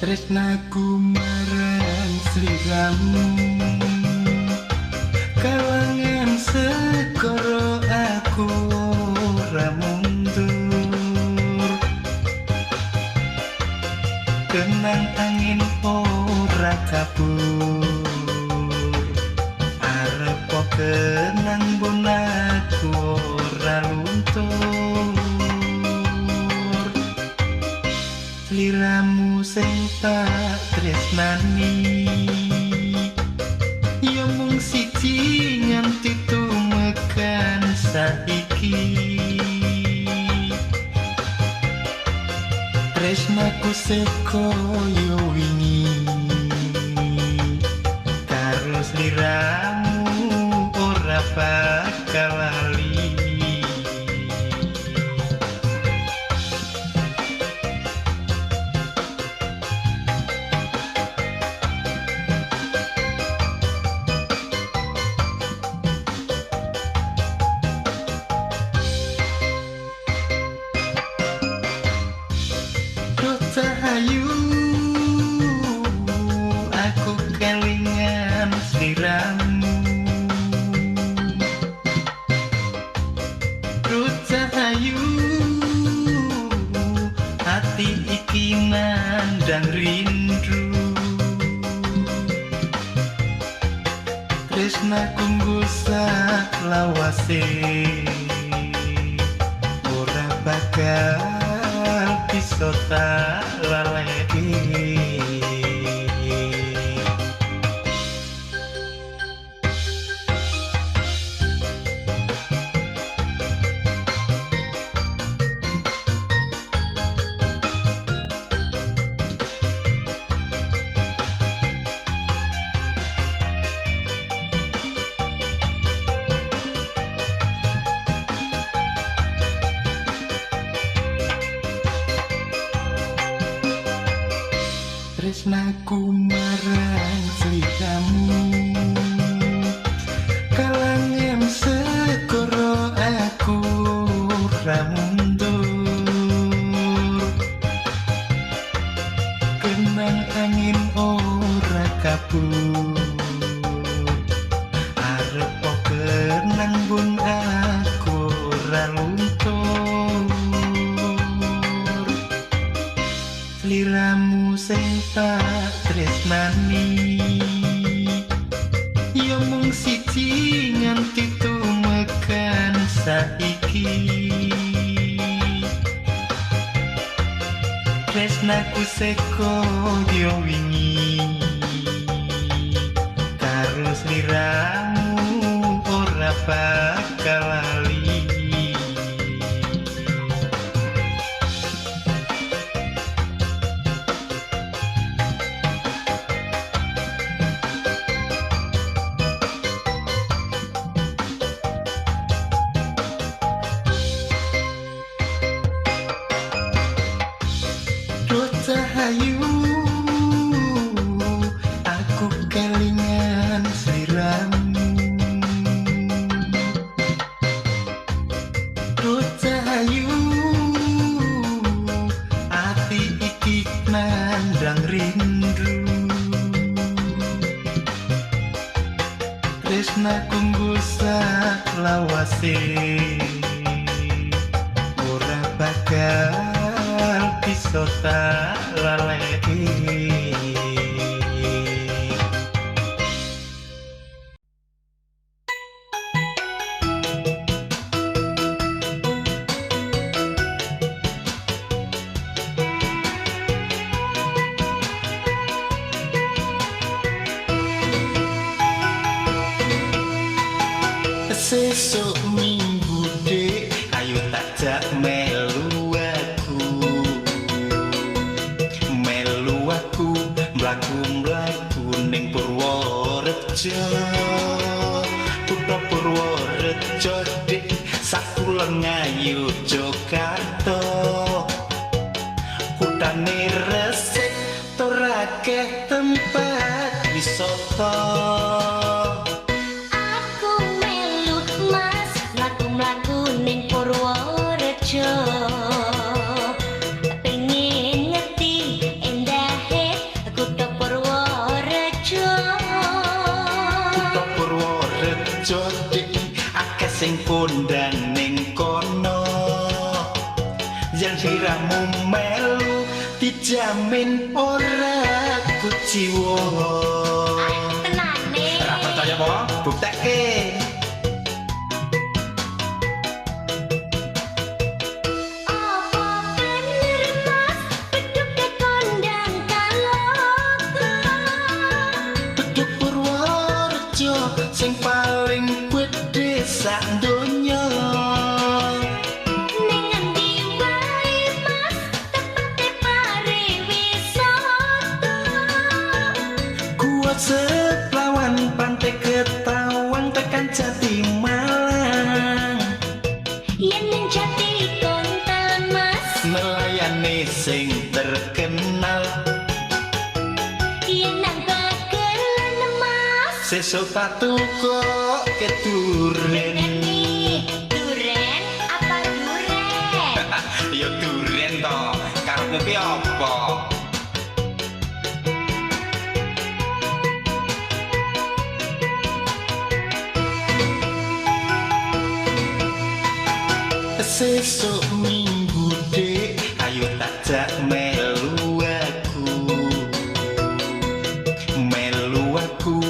Tresnaku marang sliramu kalangan sekoro aku ora mundur kenang angin ora kabur arep kenang bonaku ora luntur sliramu sing tak tresnani ya mung siji nganti tumekan saiki tresnaku sekoyo wingi karo sliramu ora bakal lali Ayu, aku kelingan sliramu Ayu, hati iki nandang rindu tresnaku nggusak lawase ora bakal bisa tak laleki tresnaku marang sliramu kalangan sekoro aku ora mundur kenang angin ora kabur arep kenang bun aku ora luntur sliramu sing tak tresnani ya mung siji nganti tumekan saiki tresnaku sekoyo wingi karo sliramu ora bakal lali Ayu, aku kelingan sliramu Ayu, ati iki nandang rindu tresnaku nggusak lawase ora bakal bisa tak laleki sesuk minggu dek ayo tak melu aku mlaku ning Purworejo Purworejo dik sakulon ngayu Jakarta kutane resik torake tempat wisata Purworejo pengen ngerti endahe Purworejo dik akeh sing kondang ning kono yen sliramu melu dijamin ora kuciwa tenane ora percaya apa buktekke sing paling gedhe sak donya ning endi wae Mas tepate pariwisata kuat seplawan pantai Ketawang tekan Jati Malang yen ning Jati Kontal Mas melayani sing terkenal yen nang Bagelan Mas sesuk tak kok keduren duren apa duren ya duren to karepmu ki apa sesuk minggu dek ayo tak melu aku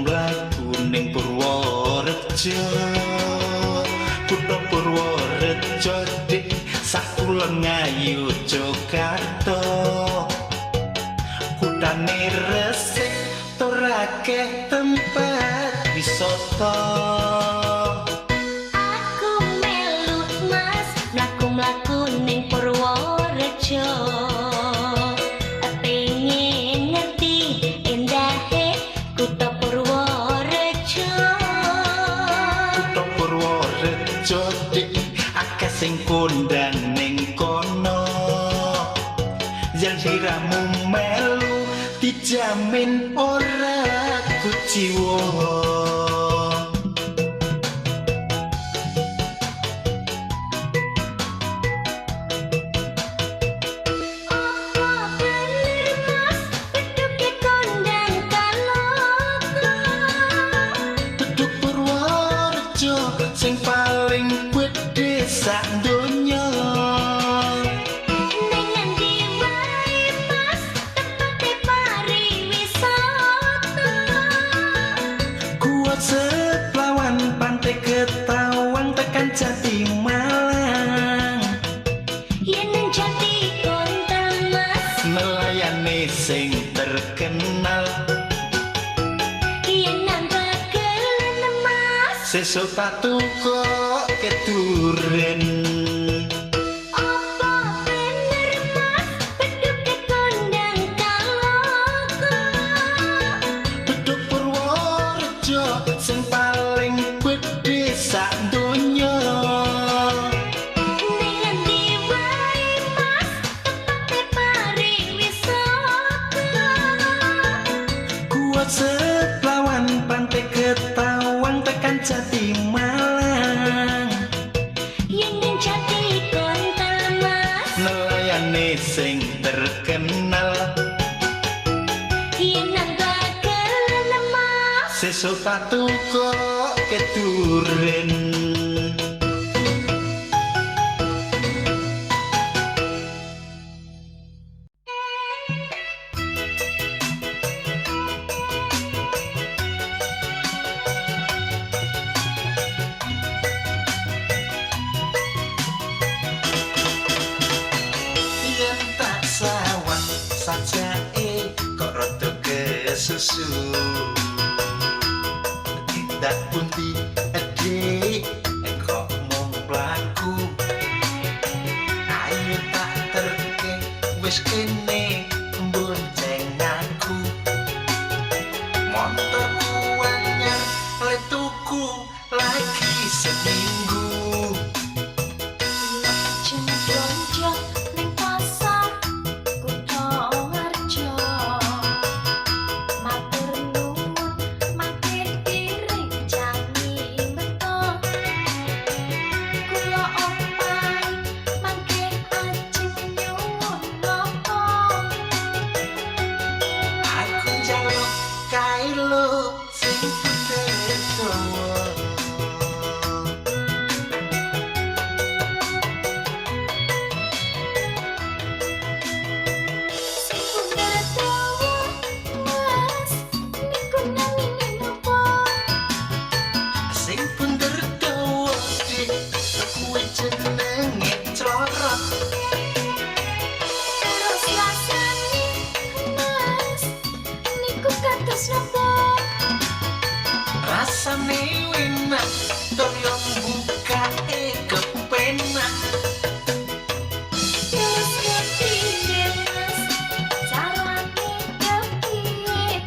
mlaku ning Purworejo kutha Purworejo dik sakulon ayu Jakarta kutane resik ora akeh tempat wisata aku melu Mas mlaku ning Purworejo pengen ngerti endahe kutha Purworejo kutha Purworejo dik akeh sing kondang ning kono yen sliramu melu dijamin ora kuciwa sing paling gedhe sak donya ning endi wae Mas tepate pariwisata kuat seplawan pantai Ketawang tekan Jati Malang yen ning Jati Kontal Mas melayani sing terkenal yen nang Bagelan Mas sesuk tak kok keduren apa bener Mas bedhuke kondang kaloka bedhug Purworejo sing paling gedhe sak donya ning endi wae Mas tepate pariwisata kuat seplawan pantai Ketawang tekan Jati Malang yen ning Jati Kontal Mas melayani sing terkenal yen nang Bagelan Mas sesuk tak kok keduren yen tak sawang sajake kok rada kesusu tidak pundi adik kok mung mlaku ayo tak terke wis kene bonceng aku motorku anyar le tuku lagi seminggu Jendronjo ning pasar kutha Warjo matur nuwun mampir piring jangi beto kula ompahi mangke ajeng nyuwun napa rasane enak toyo bukae kepenak Terus kepiye mas carane kepiye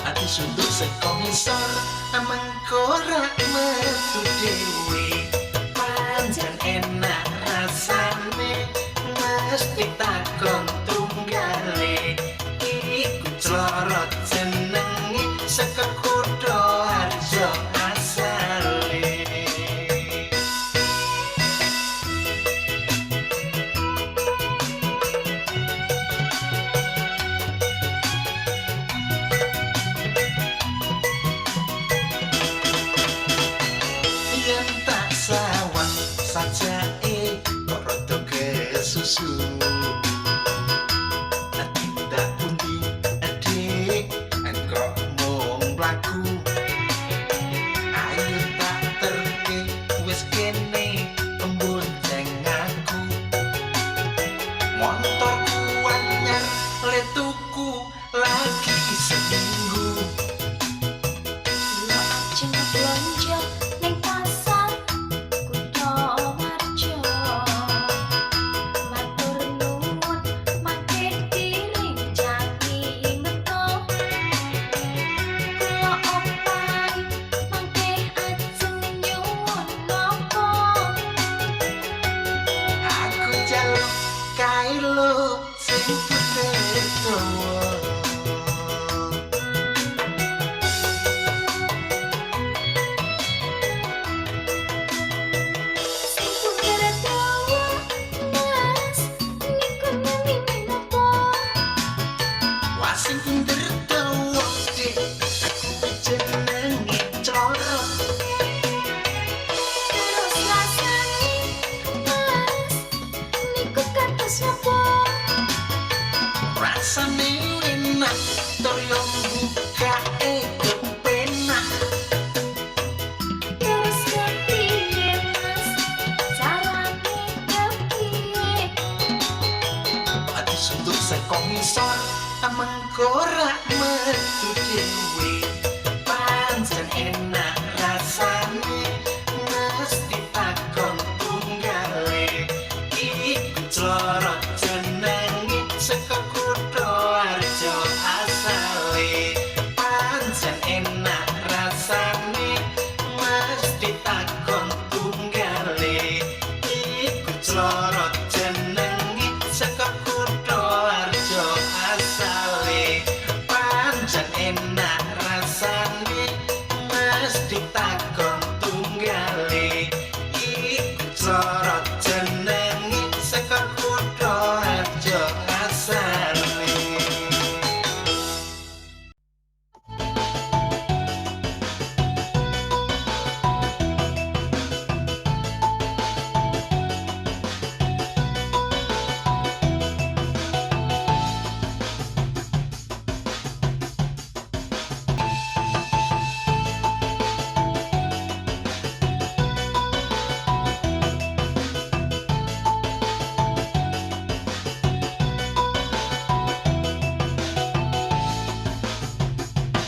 ati sunduk seko ngisor mengkorak metu dewe pancen enak rasane mesti takon tunggale iku clorot jenenge saka kutha Harjo asale yen tak sawang sajake kok rada kesusu tindak pundi adik engkok mung mlaku ayo tak terke wis kene pembonceng aku motorku anyar le tuku lagi seminggu lo ajeng blonjo ning pasar kutha Harjo matur nuwun mangke diring jangi meto kula opai mangke ajeng nyuwun napa aku jaluk kae lo sing putih dawa sing puter dawa mas niku namine napa wasing kunder dawa dik aku jenenge corot terus rasane mas niku kados napa rasane enak toyo bukae kepenak terus kepiye mas carane kepiye ati sunduk seko ngisor mengkorak metu dewe pancen enak rasane mesti takon tunggale iku clorot jenenge saka kutha Harjo asale pancen enak rasane mesti takon tunggale iku clorot jenenge saka kutha Harjo asale pancen enak rasane mesti takon tunggale iku clorot jenenge saka kutha Harjo asale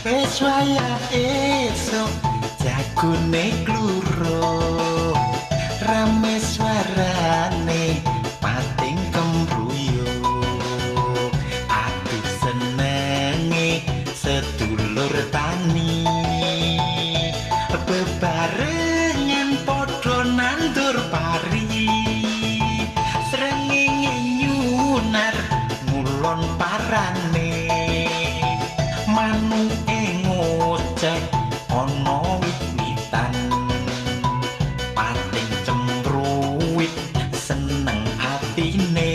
wis wayah esuk jagone kluro rame suarane pating kembruyo aku senenge sedulur tani bebarengan padha nandur pari srengenge nyunar ngulon parane manuke ngoceh ana wit-witan pating cembruwit seneng atine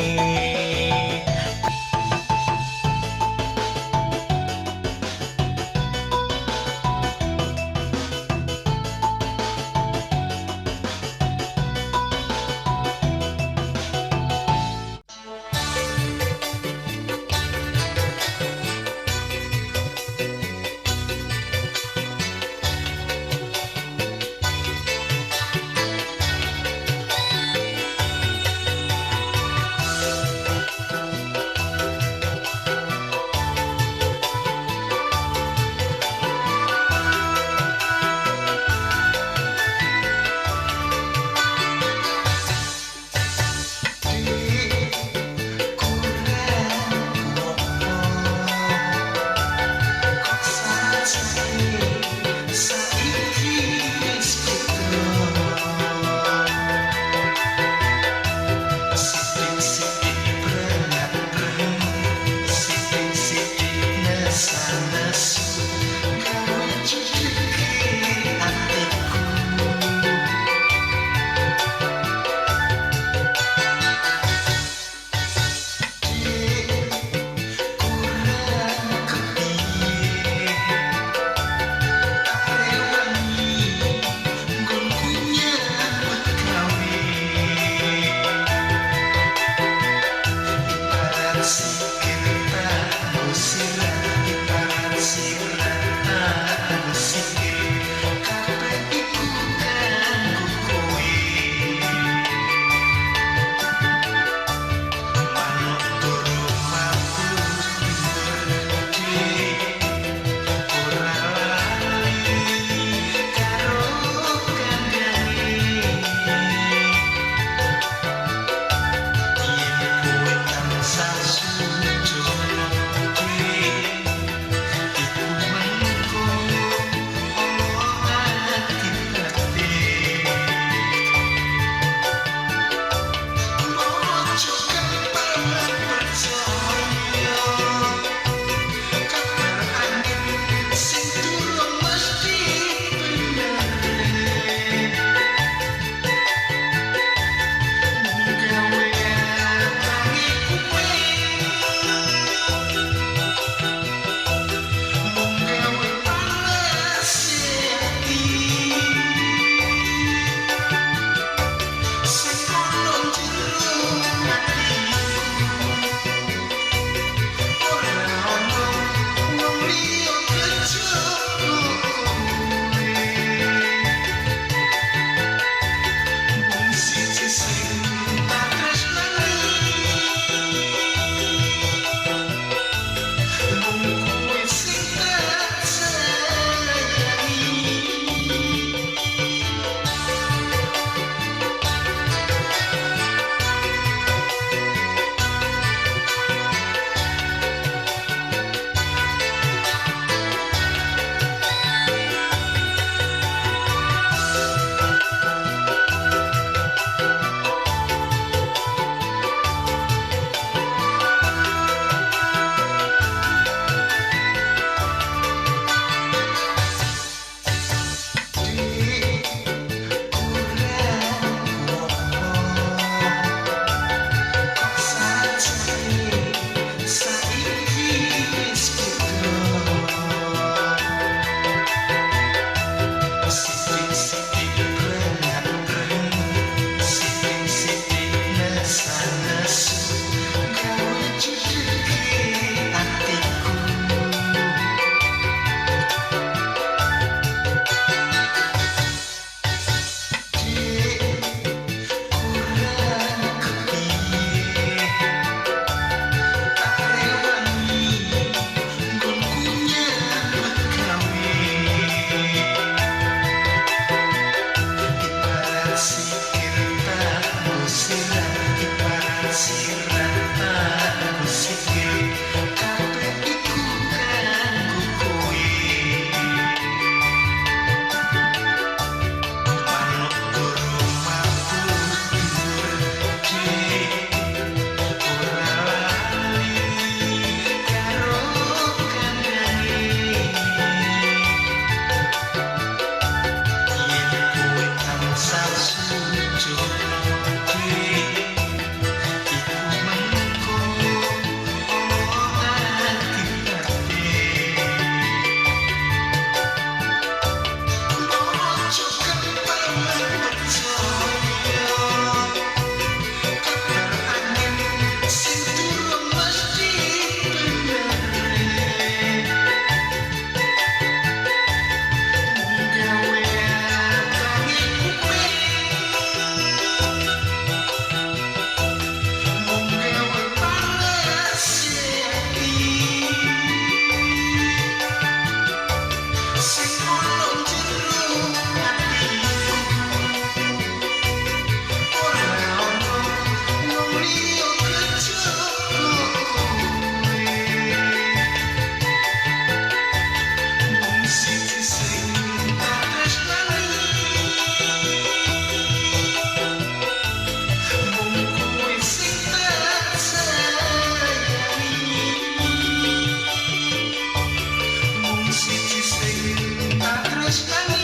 tresnani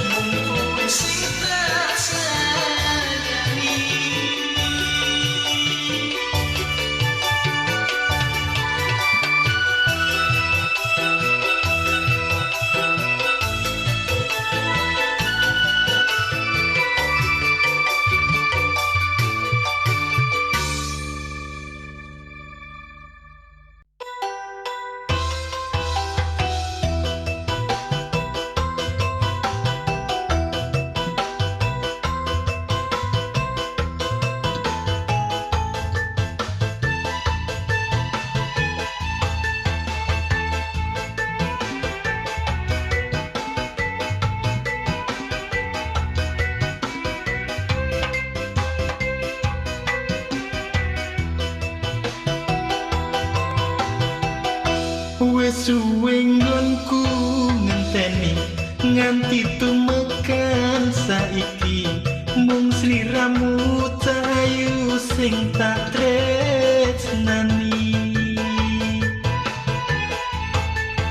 mung kowe sing tak sayangi. Wes suwe nggonku ngenteni nganti tumekan saiki mung sliramu cahayu sing tak tresnani.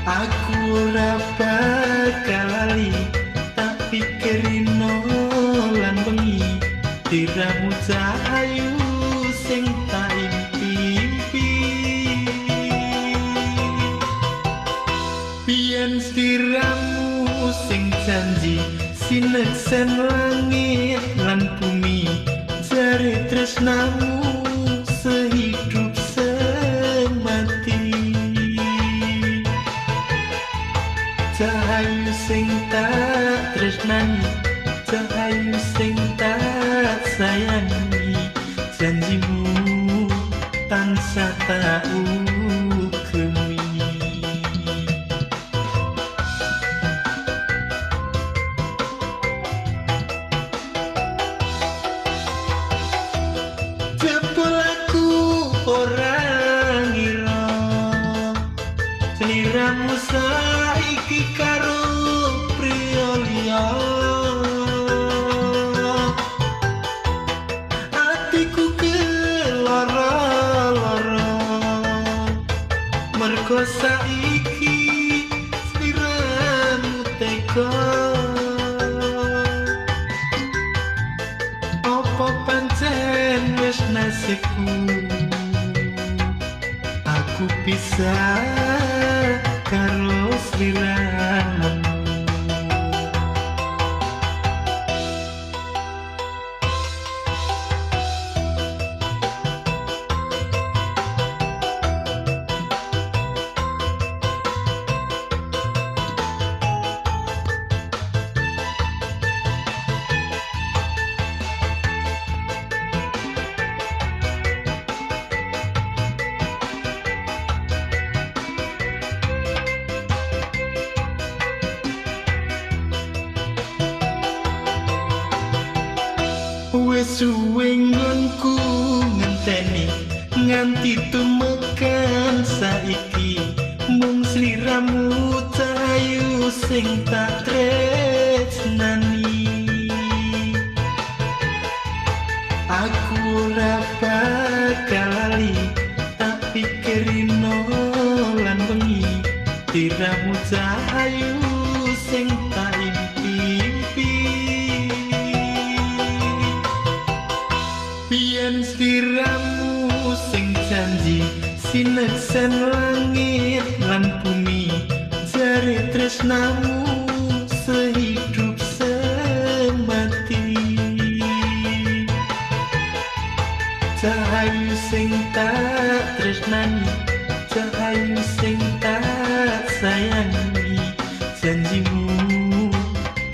Aku ora bakal lali tak pikirino lan bengi diramu cahayu sing tak impi-impi. Biyen sliramu sing janji sineksen langit lan bumi jare tresnamu sehidup semati. Cahayu sing tak tresnani, cahayu sing tak sayangi, janjimu tansah tak ukemi. Orang ngira sliramu saiki karo priya liya. Atiku kelara-lara mergo saiki sliramu tega. Apa pancen wis nasibku aku pisah karo sliramu. Wes suwe nggonku ngenteni nganti tumekan saiki mung sliramu cahayu sing tak tresnani. Aku ora bakal lali tak pikirino lan bengi diramu cahayu sing tak impi-impi. Biyen sliramu sing janji sineksen langit lan bumi jare tresnamu sehidup semati. Cahayu sing tak tresnani, cahayu sing tak sayangi, janjimu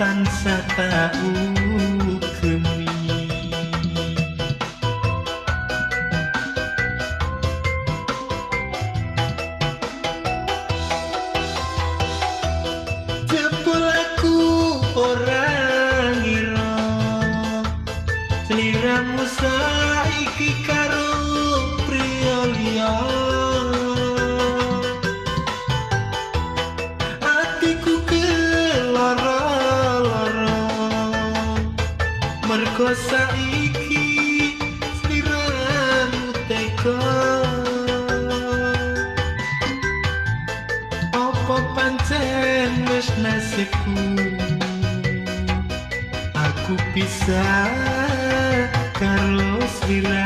tansah tak ukemi. Orang ngira sliramu saiki karo priya liya. Atiku kelara-lara mergo saiki sliramu tega. wes nasibku aku pisah karo sliramu.